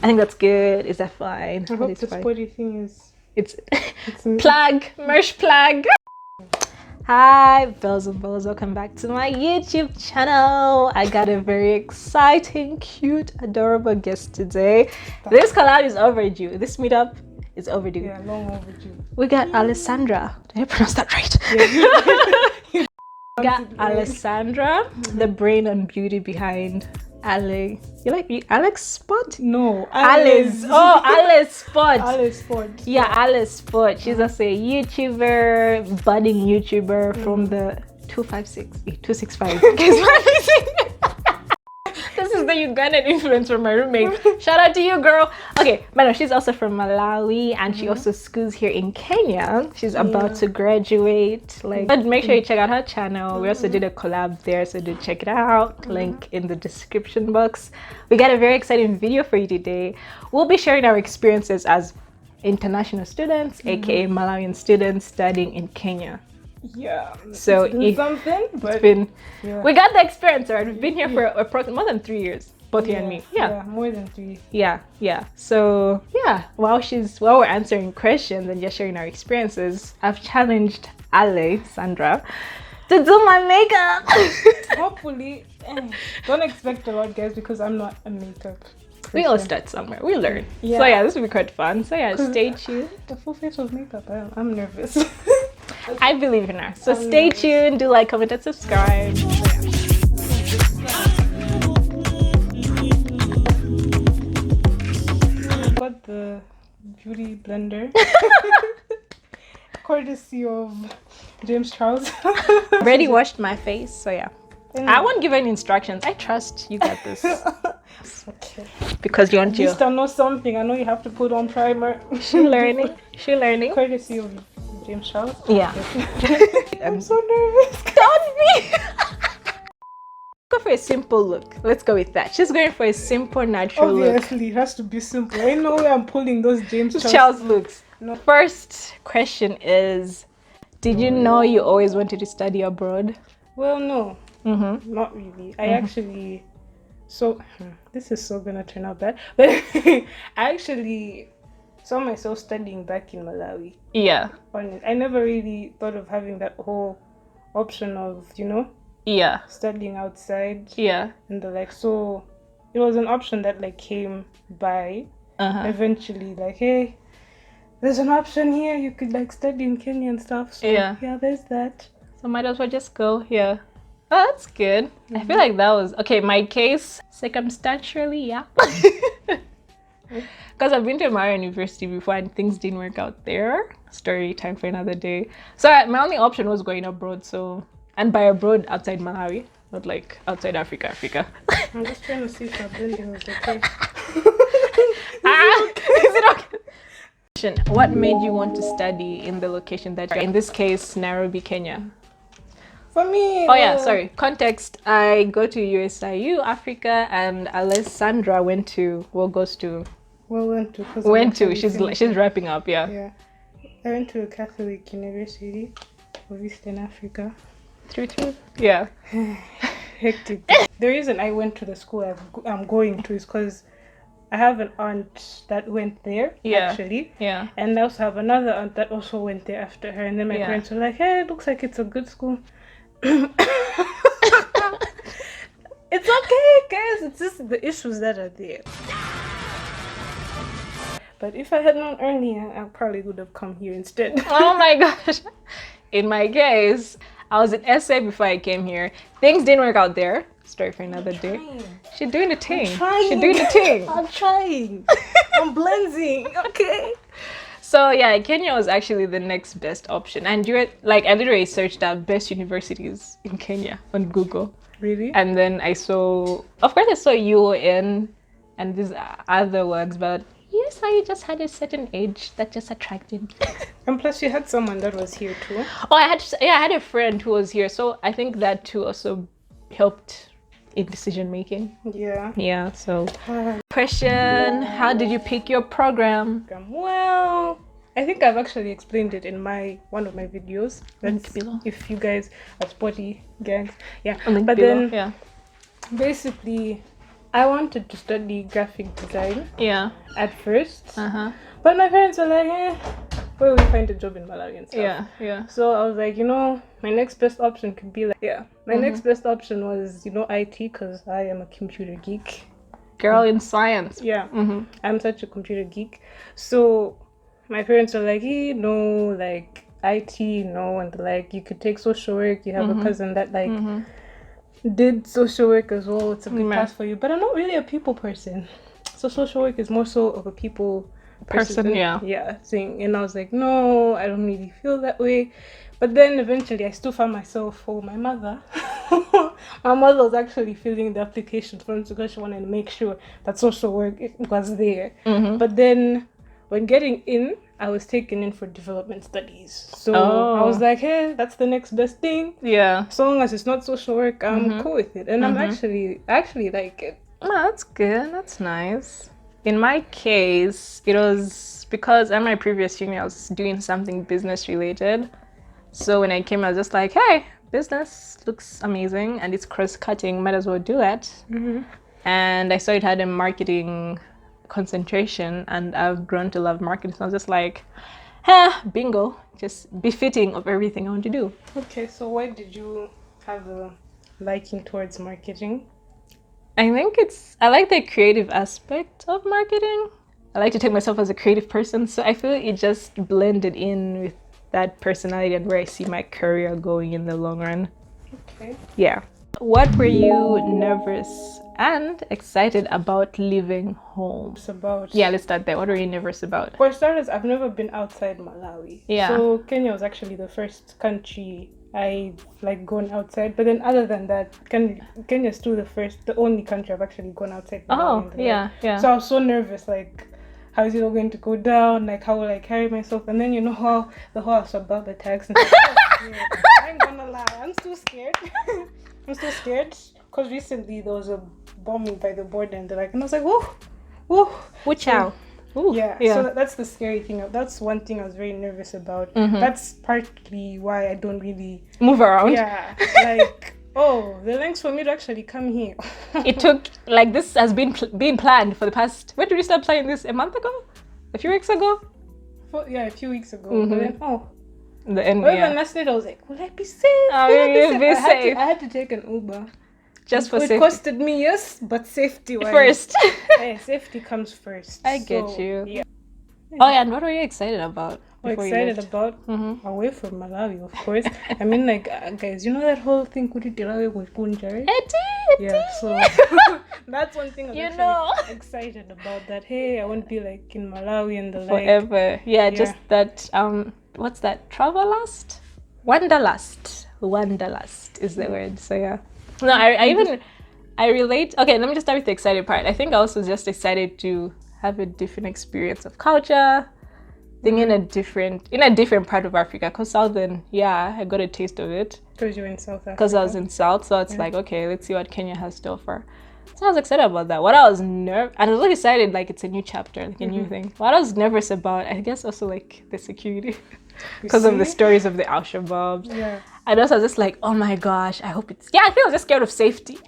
I think that's good. Is that fine? I hope the sporty thing is... It's plug. Merch plug. Hi, bells and balls. Welcome back to my YouTube channel. I got a very exciting, cute, adorable guest today. This collab is overdue. This meetup is overdue. Yeah, long overdue. We got Alessandria. Did I pronounce that right? Yeah. We got Alessandria, the brain and beauty behind Ale. You like Alex Spot? No, Alice. Oh, Alice Spot. Alice Spot. Yeah, Alice Spot. She's also a YouTuber, budding YouTuber from the 265. This is the Ugandan influence from my roommate. Shout out to you, girl. Okay, but no, she's also from Malawi, and she also schools here in Kenya. She's about to graduate. But make sure you check out her channel. We also did a collab there, so do check it out. Link in the description box. We got a very exciting video for you today. We'll be sharing our experiences as international students, aka Malawian students studying in Kenya. Yeah, so it's something, but it's been we got the experience, right? We've been here for approximately more than 3 years, both you and me. Yeah, more than 3. Yeah. So while we're answering questions and just sharing our experiences, I've challenged Alessandria to do my makeup. Hopefully, don't expect a lot, guys, because I'm not a makeup person. We all start somewhere. We learn. Yeah. So this will be quite fun. So stay tuned. The full face of makeup, I'm nervous. I believe in her. So stay tuned. Do like, comment, and subscribe. Got the beauty blender, courtesy of James Charles. Already washed my face, so I won't give any instructions. I trust you got this. Okay. Because you want to. At least I know something. I know you have to put on primer. She learning. Courtesy of James Charles. Yeah. I'm so nervous. Don't be. Go for a simple look. Let's go with that. She's going for a simple, natural look. Obviously, it has to be simple. I know where I'm pulling those James Charles looks. No. First question is, did you know you always wanted to study abroad? Well, no. Not really. I actually... So, this is so gonna turn out bad. But I actually saw myself studying back in Malawi. Yeah. I never really thought of having that whole option of, studying outside. Yeah. And so it was an option that came by eventually, hey, there's an option here, you could study in Kenya and stuff. So there's that. So might as well just go here. Oh, that's good. I feel like that was my case circumstantially, because I've been to Malawi University before and things didn't work out there. Story time for another day. So my only option was going abroad. So, and by abroad, outside Malawi, not outside Africa. I'm just trying to see if my blending is okay. Is it okay? What made you want to study in the location that you're in this case, Nairobi, Kenya? For me... Context. I go to USIU, Africa, and Alessandria she's wrapping up, Yeah. I went to a Catholic university of Eastern Africa. True. Yeah. Hectic. The reason I went to the school I'm going to is because I have an aunt that went there, actually. Yeah. And I also have another aunt that also went there after her. And then my parents were like, hey, it looks like it's a good school. It's okay, guys. It's just the issues that are there. But if I had known earlier, I probably would have come here instead. Oh my gosh. In my case, I was in SA before I came here. Things didn't work out there. Story for another day. She's doing the thing. I'm trying. I'm blending. Okay. So Kenya was actually the next best option. And I literally searched out best universities in Kenya on Google. Really? And then I saw UON and these other ones, but you just had a certain age that just attracted me. And plus you had someone that was here too. Oh, I had a friend who was here, so I think that too also helped in decision making. Yeah. So question, how did you pick your program? Well, I think I've actually explained it in one of my videos. Link below. If you guys are sporty gangs, Link but below. then basically I wanted to study graphic design. Yeah. At first. But my parents were like, where will we find a job in Malawi and stuff? Yeah, yeah. So I was like, my next best option could be like, my next best option was, IT, because I am a computer geek. Girl in science. Yeah. I'm such a computer geek. So my parents were like, no, like IT, no, and like you could take social work. You have a cousin that like did social work as well. It's a good path for you. But I'm not really a people person. So social work is more so of a people person. Yeah, thing. And I was like, no, I don't really feel that way. But then eventually I still found myself, my mother. My mother was actually filling the application form because she wanted to make sure that social work was there. But then when getting in, I was taken in for development studies. So I was like, hey, that's the next best thing. Yeah. As long as it's not social work, I'm cool with it. And I'm actually like it. Oh, that's good. That's nice. In my case, it was because at my previous uni, I was doing something business related. So when I came, I was just like, hey, business looks amazing and it's cross-cutting. Might as well do that. And I saw it had a marketing concentration and I've grown to love marketing. So I was just like, bingo, just befitting of everything I want to do. Okay, so why did you have a liking towards marketing? I think I like the creative aspect of marketing. I like to take myself as a creative person. So I feel it just blended in with that personality and where I see my career going in the long run. Okay. Yeah. What were you nervous and excited about leaving home? Yeah, let's start there. What were you nervous about? For starters, I've never been outside Malawi. Yeah. So Kenya was actually the first country I've like gone outside. But then other than that, Kenya's still the only country I've actually gone outside Malawi. Yeah. So I was so nervous, like, how is it all going to go down? Like, how will I carry myself? And then how the whole Al-Shabaab attacks and stuff. I ain't gonna lie, I'm still scared. I'm still scared because recently there was a bombing by the border and I was like, whoa. Watch out. Yeah, so that's the scary thing. That's one thing I was very nervous about. That's partly why I don't really move around. Yeah, like, the lengths for me to actually come here. It took, like, this has been planned for the past, when did we start planning this? A month ago? A few weeks ago? A few weeks ago. But then, even last night I was like, will I be safe? I had to take an Uber. Just for safety. It costed me, yes, but safety-wise. First. Safety comes first. I get you. Yeah. Oh, yeah, and what were you excited about? Away from Malawi, of course. I mean, like, guys, you know that whole thing, yeah, so that's one thing I'm excited about, that, hey, I won't be like in Malawi and the forever. Yeah, just that, what's that? Travelust? Wanderlust is the word, so yeah. No, I relate. Okay, let me just start with the excited part. I think I was just excited to have a different experience of culture, being in a different part of Africa. Because Southern, I got a taste of it. Because you were in South Africa. Because I was in South, so it's like, okay, let's see what Kenya has to offer. So I was excited about that. What I was nervous, and I was really excited, like it's a new chapter, like a new thing. What I was nervous about, I guess also like the security. Because of the stories of the Al-Shabaab. Yeah. And also I was just like, oh my gosh, I hope it's... Yeah, I think I was just scared of safety.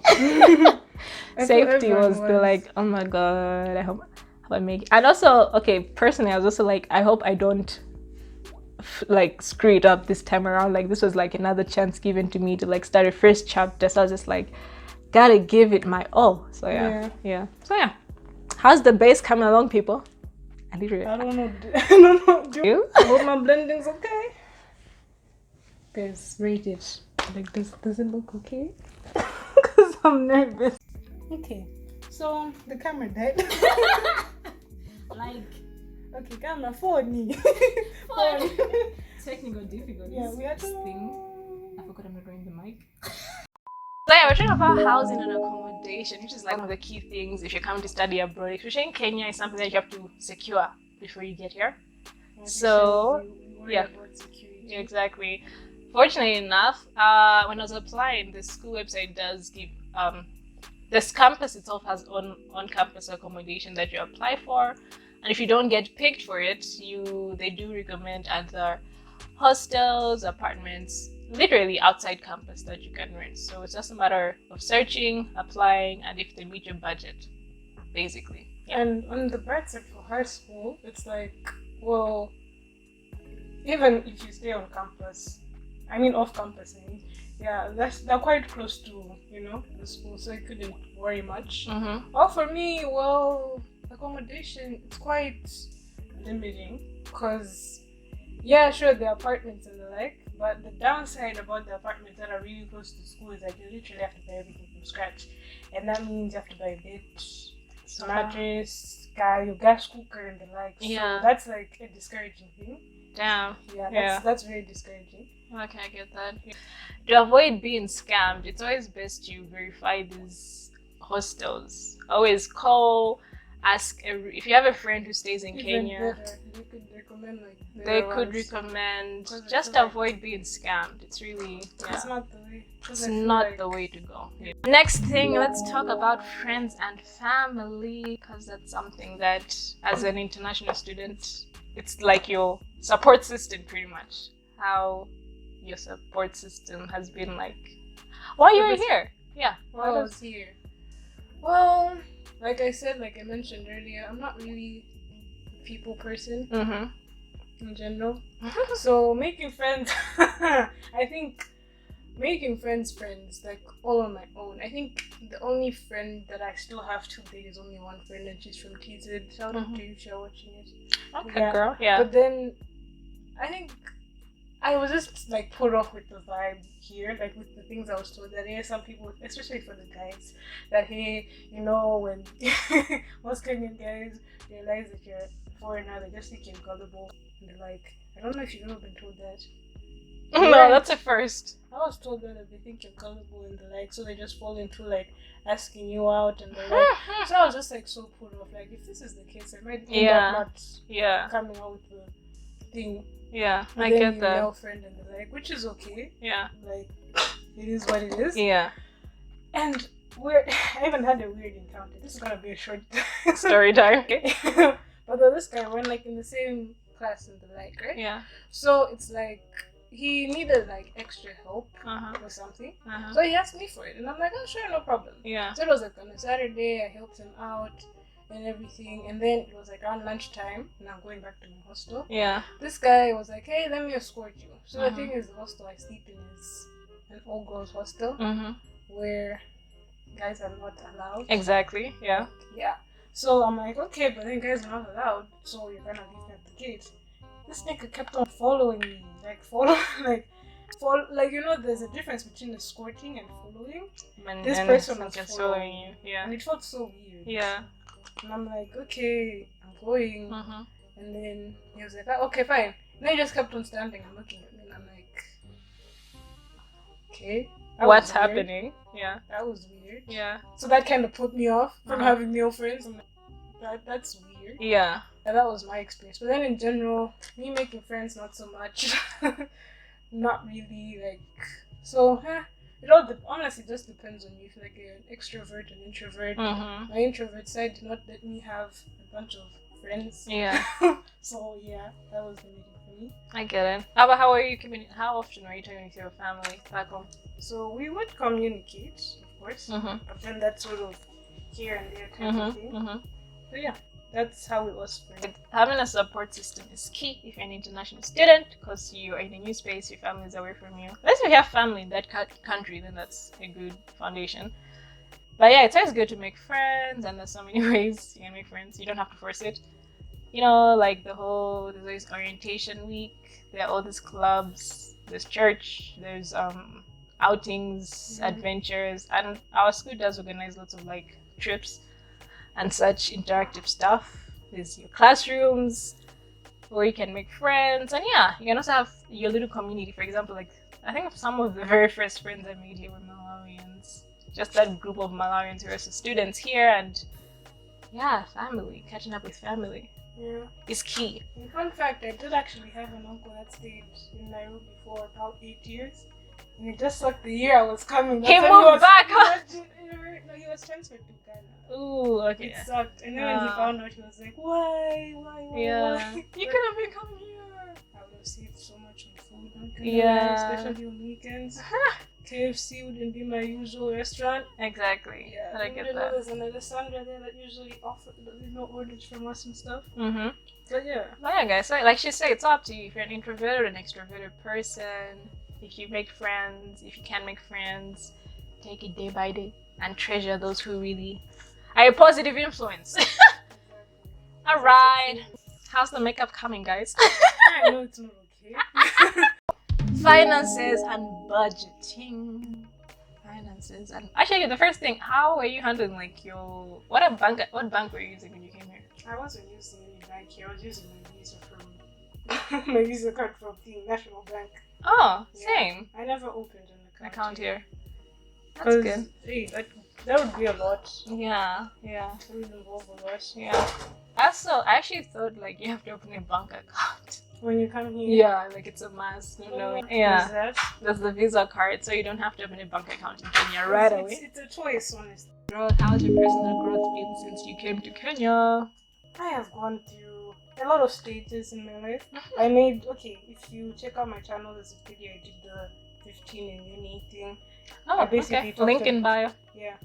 Safety was the like, oh my God, I hope I make it. And also, okay, personally, I was also like, I hope I don't like screw it up this time around. Like this was like another chance given to me to like start a first chapter. So I was just like, gotta give it my all. So yeah. So yeah. How's the bass coming along, people? I don't know. Do you? I hope my blending's okay. Guys, rate it. Like, does it look okay? Because I'm nervous. Okay, so the camera died. Okay, camera, phone. Technical difficulties. Yeah, we had to... I forgot I'm not running the mic. So yeah, we're talking about housing and accommodation, which is like one of the key things if you're coming to study abroad, especially in Kenya. It's something that you have to secure before you get here. So yeah, exactly. Fortunately enough, when I was applying, the school website does give this campus itself has on-campus accommodation that you apply for, and if you don't get picked for it, they do recommend other hostels, apartments literally outside campus that you can rent. So it's just a matter of searching, applying, and if they meet your budget, basically. Yeah. And on the bright side for high school, it's like, well, even if you stay on campus, I mean off campus, they're quite close to, the school, so you couldn't worry much. Well, for me, accommodation, it's quite limiting because, sure, the apartments and the like, but the downside about the apartments that are really close to school is that you literally have to buy everything from scratch, and that means you have to buy a bed, mattress, your gas cooker, and the like. So that's like a discouraging thing. Damn. That's very discouraging. Okay, I get that. To avoid being scammed, it's always best to verify these hostels. Always call, ask if you have a friend who stays in Kenya. Better. They could recommend. Just avoid being scammed. It's really it's not the way. It's not the way to go. Yeah. Next thing, let's talk about friends and family, because that's something that, as an international student, it's like your support system, pretty much. How your support system has been like while you were here. Yeah. While I was here. Well, like I mentioned earlier, I'm not really a people person in general. So making friends, I think making friends, like all on my own. I think the only friend that I still have today is only one friend, and she's from TZ. Shout out to you if you're watching it. Okay, girl. Yeah. But then I think I was just like put off with the vibe here, like with the things I was told that some people, especially for the guys, that when most Kenyan guys realize that you're a foreigner, they just think you're gullible. And they're like, I don't know if you've ever been told that. No, that's a first. I was told that they think you're gullible and the like, so they just fall into like asking you out and the like. So I was just like so put off. Like, if this is the case, I might end up not coming out with the thing. Yeah, I get that. Male friend and the like, which is okay. Yeah. Like, it is what it is. Yeah. And I even had a weird encounter. This is gonna be a short story time. Okay. But this guy, we're like in the same class and the like, right? Yeah. So it's like he needed like extra help or something. So he asked me for it, and I'm like, oh sure, no problem. Yeah. So it was like on a Saturday. I helped him out and everything, and then it was like around lunchtime, and I'm going back to my hostel. Yeah. This guy was like, hey, let me escort you. So the thing is, the hostel I sleep in is an all-girls hostel where guys are not allowed. Exactly. Yeah. Yeah. So I'm like, okay, but then guys are not allowed, so you're gonna leave me at the gate. This nigga kept on following me, there's a difference between escorting and following. This person was following you. Yeah. And it felt so weird. Yeah. And I'm like, okay, I'm going. And then he was like, oh, okay, fine. And then he just kept on standing and looking at me, and I'm like, okay. What's happening? Yeah. That was weird. Yeah. So that kind of put me off from having male friends. I'm like, that's weird. Yeah. And that was my experience. But then in general, me making friends, not so much. Not really, like... So, it all honestly just depends on you. If like you're an extrovert and introvert. My introvert side did not let me have a bunch of friends. Yeah. So yeah, that was the meeting for me. I get it. How are you how often are you talking with your family back home? So we would communicate, of course, but then that's sort of here and there kind of thing. So yeah, that's how it was for me. Having a support system is key if you're an international student, because you are in a new space, your family is away from you. Unless you have family in that country, then that's a good foundation. But yeah, it's always good to make friends, and there's so many ways you can make friends. You don't have to force it. Like there's always orientation week, there are all these clubs, there's church, there's outings, adventures, and our school does organize lots of like trips and such interactive stuff. There's your classrooms where you can make friends, and yeah, you can also have your little community. For example, like I think some of the very first friends I made here were Malawians, just that group of Malawians who are also students here, and yeah, family, catching up with family is key. In fun fact, I did actually have an uncle that stayed in Nairobi for about 8 years, and it just sucked the year I was coming. He moved back. No, he was transferred to Ghana. Ooh, okay. It sucked. And then when he found out, he was like, why? Yeah. You could have been coming here. I would have saved so much on food. especially on weekends. KFC wouldn't be my usual restaurant. Exactly. Yeah, I get that. There's an Alessandria there that usually offers orders from us and stuff. But yeah. Well, yeah, guys. So, like she said, it's up to you if you're an introverted or an extroverted person. If you make friends, if you can make friends, take it day by day and treasure those who really are a positive influence. All right. How's the makeup coming, guys? I know it's not okay. Finances and budgeting. Actually, the first thing, how were you handling like your what bank were you using when you came here? I wasn't using any bank here. I was using my Visa from my Visa card from the National Bank. Oh, same. I never opened an account here. That's good. Hey, that would be a lot. Yeah. It would involve a lot. Yeah. Also, I actually thought like you have to open a bank account when you come here. Yeah, like it's a must. Yeah. There's the Visa card, so you don't have to open a bank account in Kenya right away. It's a choice, honestly. How's your personal growth been since you came to Kenya? I have gone through a lot of stages in my life. I made if you check out my channel, there's a video I did the 15 in uni thing. Oh, okay. Link in bio. Yeah.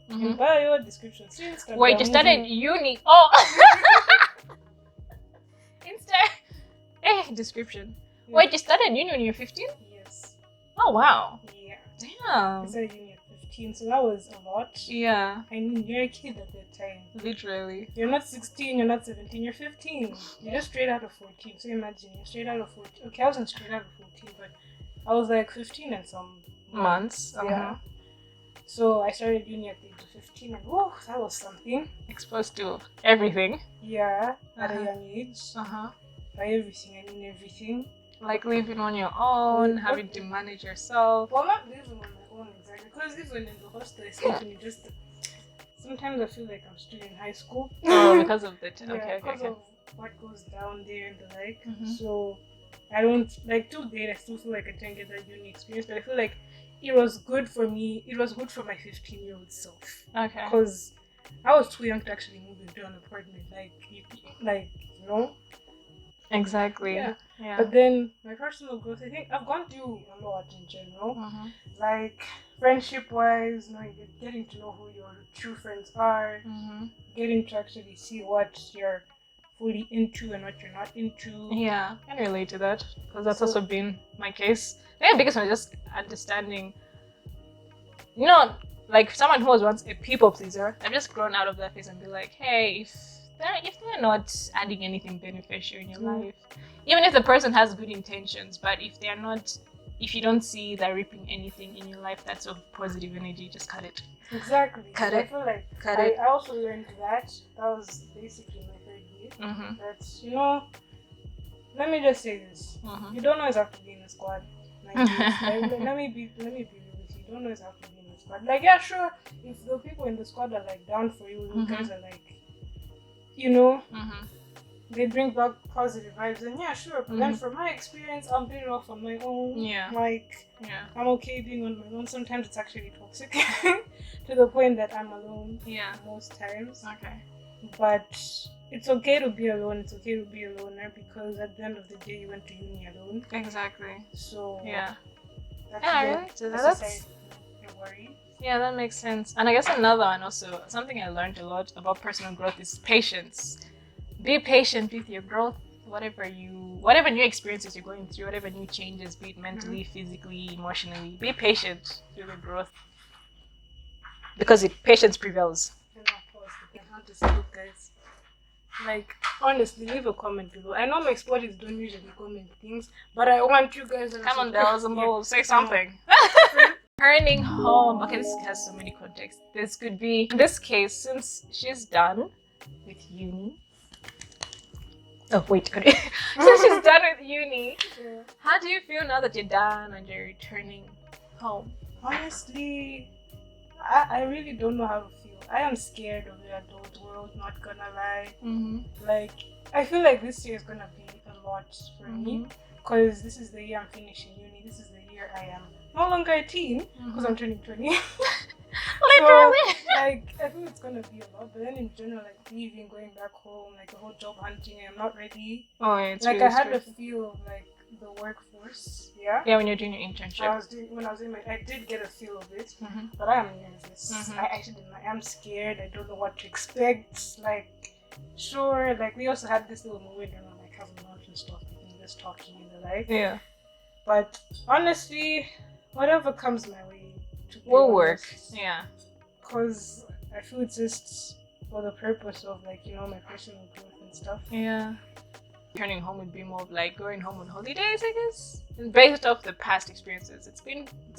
In bio description. Wait, you started uni? Oh. Description. Yeah. Wait, you started uni when you were 15? Yes. Oh wow. Yeah. Damn. I started uni at 15, so that was a lot. Yeah. I mean, you're a kid at that time. Literally. You're not 16, you're not 17, you're 15. You're just straight out of 14. So imagine, you're straight out of 14. Okay, I wasn't straight out of 14, but I was like 15 and some months. Yeah. So I started uni at the age of 15 and whoa, that was something. Exposed to everything. Yeah, at a young age. By everything, I mean everything. Like living on your own, having to manage yourself. Well, not living on my own exactly, because even in the hostel, sometimes I feel like I'm still in high school. Oh, because of the because of what goes down there and the like. So I don't like till date. I still feel like I didn't get that uni experience, but I feel like it was good for me. It was good for my 15-year-old self. Okay. Because I was too young to actually move into an apartment. You know. Exactly. Yeah. But then my personal growth, I think I've gone through a lot in general. Like friendship-wise, getting to know who your true friends are, getting to actually see what you're fully into and what you're not into. Yeah, I can relate to that because that's also been my case. The biggest one is just understanding. Like someone who was once a people pleaser, I've just grown out of that phase and be like, hey, if they're not adding anything beneficial in your life, even if the person has good intentions, but if you don't see they're reaping anything in your life that's of positive energy, just cut it. Exactly. Cut it. I feel like I also learned that. That was basically my third year. That let me just say this: you don't always have to be in a squad. Let me be real with you. You don't always have to be in a squad. Like, yeah, sure. If the people in the squad are like down for you, you guys are like, they bring back positive vibes, and yeah, sure. But then from my experience, I'm being off on my own. Yeah. I'm okay being on my own. Sometimes it's actually toxic to the point that I'm alone. Yeah. Most times. Okay. But it's okay to be alone. It's okay to be a loner because at the end of the day, you went to uni alone. Exactly. So yeah. That's worry. Yeah, that makes sense. And I guess another one also, something I learned a lot about personal growth is patience. Be patient with your growth, whatever new experiences you're going through, whatever new changes, be it mentally, physically, emotionally. Be patient through the growth. Because patience prevails. Guys. Like, honestly, leave a comment below. I know my squaddies don't usually comment things, but I want you guys to come on, bells and balls, say something. Returning home. Okay, this has so many contexts. This could be, in this case, since she's done with uni. Oh, wait. Since she's done with uni, how do you feel now that you're done and you're returning home? Honestly, I really don't know how to feel. I am scared of the adult world, not gonna lie. Like, I feel like this year is gonna be a lot for me because this is the year I'm finishing uni. This is the year I am no longer a teen because I'm turning 20. Literally. So, like, I think it's gonna be a lot, but then in general, like leaving, going back home, like the whole job hunting, I'm not ready. Oh, yeah, it's like really I had a feel of like the workforce. Yeah. Yeah, when you're doing your internship. I did get a feel of it, but I am nervous. I am scared. I don't know what to expect. Like, sure, like we also had this little moment around like having lunch and stuff, and just talking and the like. Yeah. But honestly, whatever comes my way will work. Yeah. Because I feel it's just for the purpose of like, my personal growth and stuff. Yeah. Returning home would be more of like going home on holidays, I guess. And based off the past experiences, it's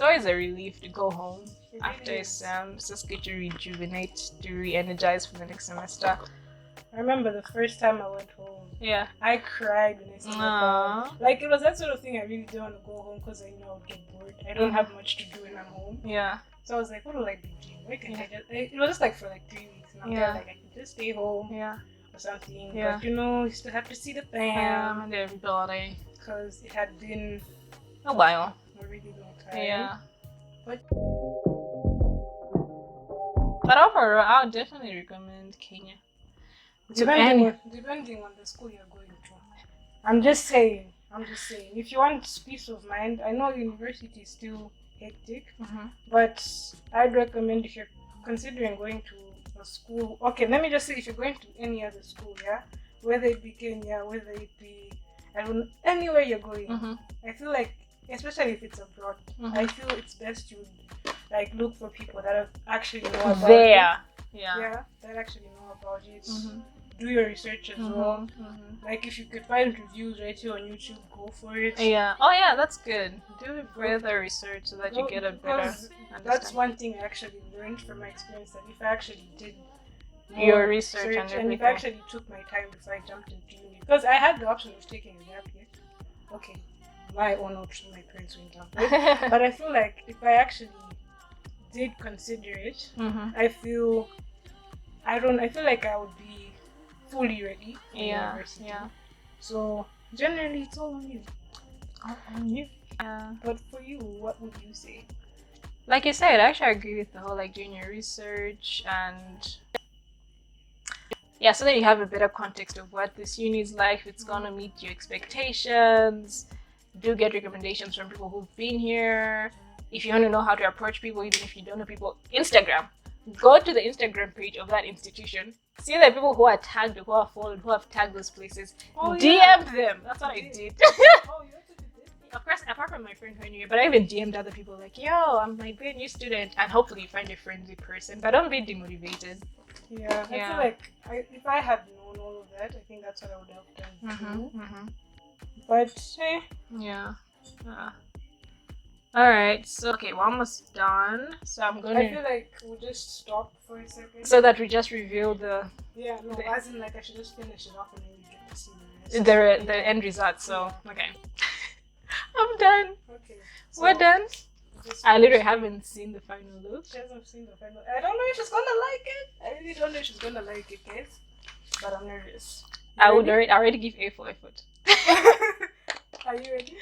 always a relief to go home after exams, just get to rejuvenate, to re-energize for the next semester. I remember the first time I went home. Yeah. I cried when I saw my mom. Like, it was that sort of thing I really didn't want to go home because I know I would get bored. I don't have much to do when I'm home. Yeah. So I was like, what will I be doing? Why can't I just... It was just like for like 3 weeks. And I was like, I can just stay home. Yeah. Or something. Yeah. But you still have to see the fam. And everybody. Because it had been... a while. A really long time. Yeah. But overall, I would definitely recommend Kenya. Depending on the school you're going to. I'm just saying. If you want peace of mind, I know university is still hectic, but I'd recommend if you're considering going to a school. Okay, let me just say if you're going to any other school, yeah, whether it be Kenya, whether it be anywhere you're going, I feel like, especially if it's abroad, I feel it's best you like look for people that actually know about it. Yeah, that actually know about it. Do your research as well. Like if you could find reviews right here on YouTube, go for it. Yeah. Oh yeah, that's good. Do further research so that you get a better understanding. That's one thing I actually learned from my experience, that if I actually did your research and if I actually took my time before I jumped into uni, because I had the option of taking a gap year. Okay, my own option, my parents went down. But I feel like if I actually did consider it, I feel like I would be fully ready for university. Yeah. So generally it's all on you. All on you. Yeah. But for you, what would you say? Like you said, I actually agree with the whole like doing your research and so that you have a better context of what this uni is like, if it's gonna meet your expectations. Do get recommendations from people who've been here. If you want to know how to approach people, even if you don't know people, Instagram. Go to the Instagram page of that institution. See the people who are tagged, who are followed, who have tagged those places. DM them. That's what I did. Oh, you also did this? Of course, apart from my friend who I knew, but I even DM'd other people like, yo, I'm my brand new student, and hopefully you find a friendly person, but don't be demotivated. Yeah. I feel like if I had known all of that, I think that's what I would have done too. But yeah. Alright, so okay, we're almost done. So I feel like we'll just stop for a second. So that we just reveal as in like I should just finish it off and then we get to see the end result. So okay. I'm done. Okay. So we're done. I literally haven't seen the final look. She hasn't seen the final. I don't know if she's gonna like it. I really don't know if she's gonna like it, guys. But I'm nervous. I already give A for effort. Are you ready?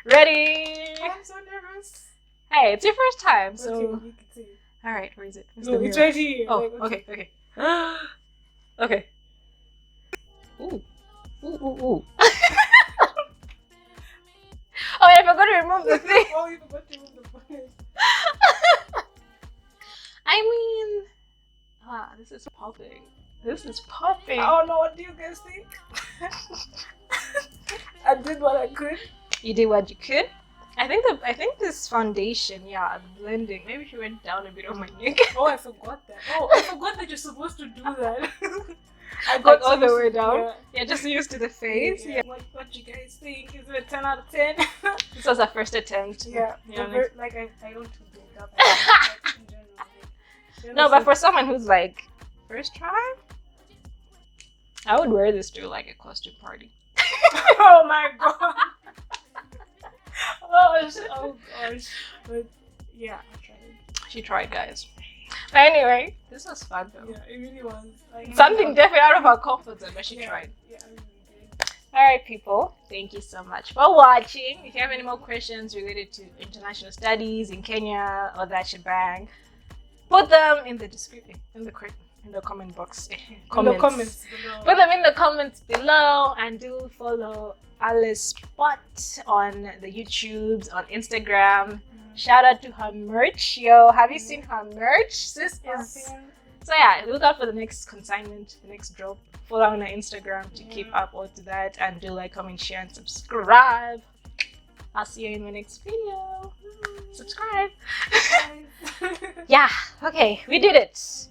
Ready! I'm so nervous. Hey, it's your first time, so. Okay, we can see. Alright, where is it? No, it's right here. Oh, okay. Okay. Ooh. Oh, I forgot to remove the thing. Oh, you forgot to remove the bonus. I mean, this is popping. Oh no, what do you guys think? I did what I could. You did what you could? I think this foundation, the blending, maybe she went down a bit on my neck. Oh, I forgot that. Oh, I forgot that you're supposed to do that. I got all the way down. Yeah, just used to the face. Yeah. What you guys think? Is it a 10 out of 10? This was our first attempt. Yeah. I don't do makeup. No, but for someone who's like first try, I would wear this to like a costume party. Oh my god. Oh gosh. But yeah, I tried. She tried, guys. But anyway, this was fun though. Yeah, it really was. Something definitely out of her comfort zone, but she tried. Yeah, I really did. Alright people, thank you so much for watching. If you have any more questions related to international studies in Kenya or that shebang, put them in the description, in the comment box. In the comments below. Put them in the comments below, and do follow Alice Spot on the YouTubes, on Instagram. Shout out to her merch. Yo, have you seen her merch? Sis is... So yeah, look out for the next consignment, the next drop. Follow on her Instagram to keep up all to that, and do like, comment, share, and subscribe. I'll see you in my next video. Subscribe. Yeah, okay, we did it.